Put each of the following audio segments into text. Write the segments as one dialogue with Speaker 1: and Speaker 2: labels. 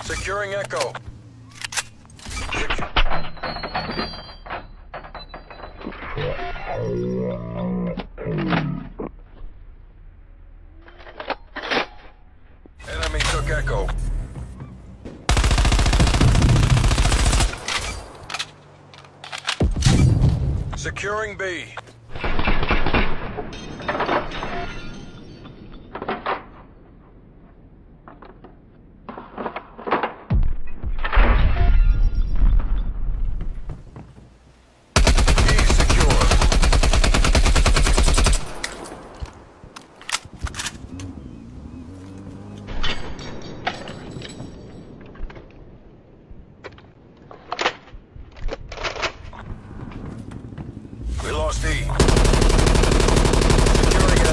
Speaker 1: Securing Echo. Enemy took Echo. Securing B. We lost E. Securing A.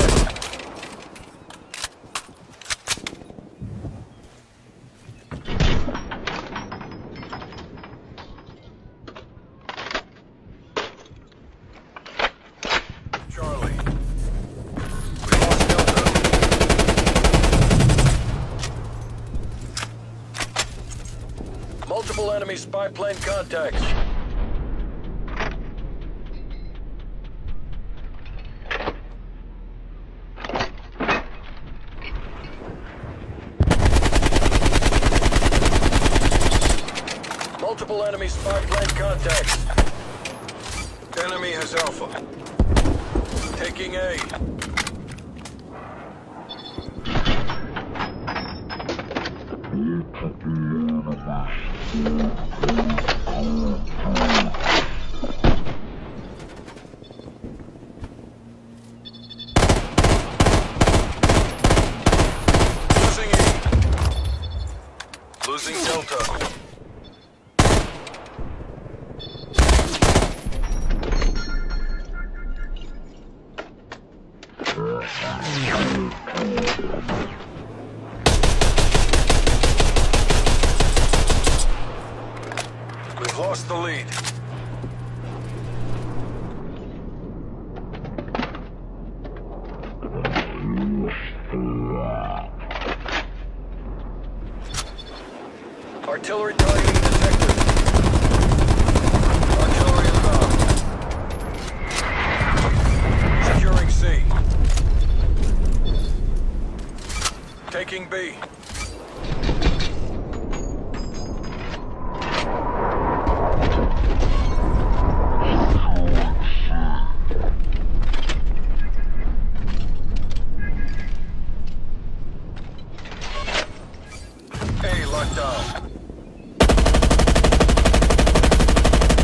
Speaker 1: Charlie. We lost Delta. Multiple enemy spy plane contacts. Multiple enemy spy plane contacts. Enemy has Alpha. Taking A. Losing E. Losing Delta. We've lost the lead. Artillery targeting detected. Artillery inbound. Securing C. Taking B. A locked down.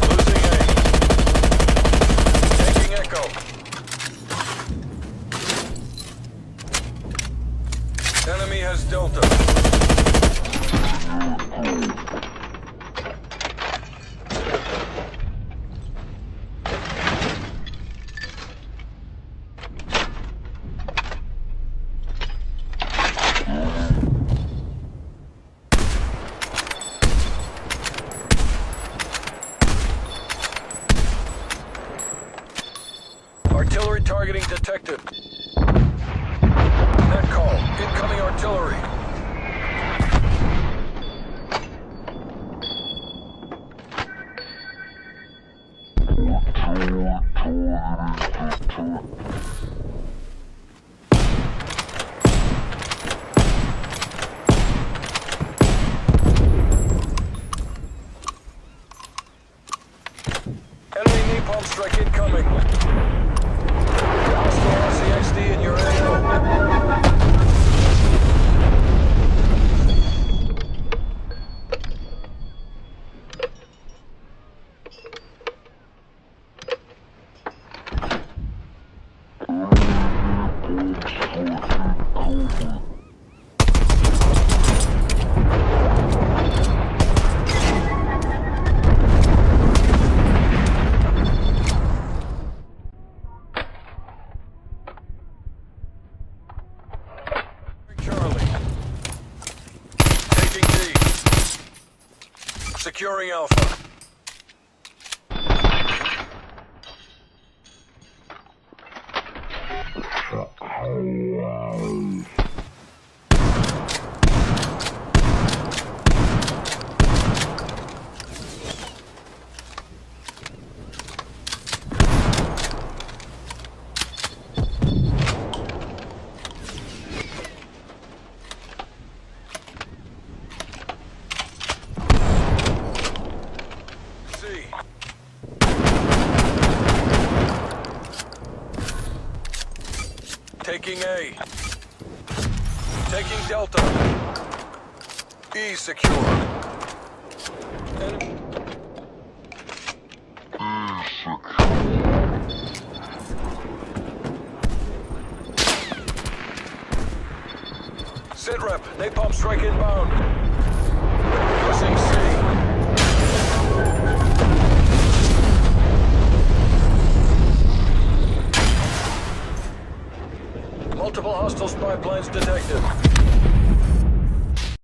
Speaker 1: Losing A. Taking Echo. Enemy has Delta. Artillery targeting detected. Net call. Incoming artillery. Enemy napalm strike incoming. Hostile RCXD in your area. Securing Alpha. Taking A. Taking Delta. E secure. Enemy. Sit rep. Napalm strike inbound. Pressing C. Multiple hostile spy planes detected.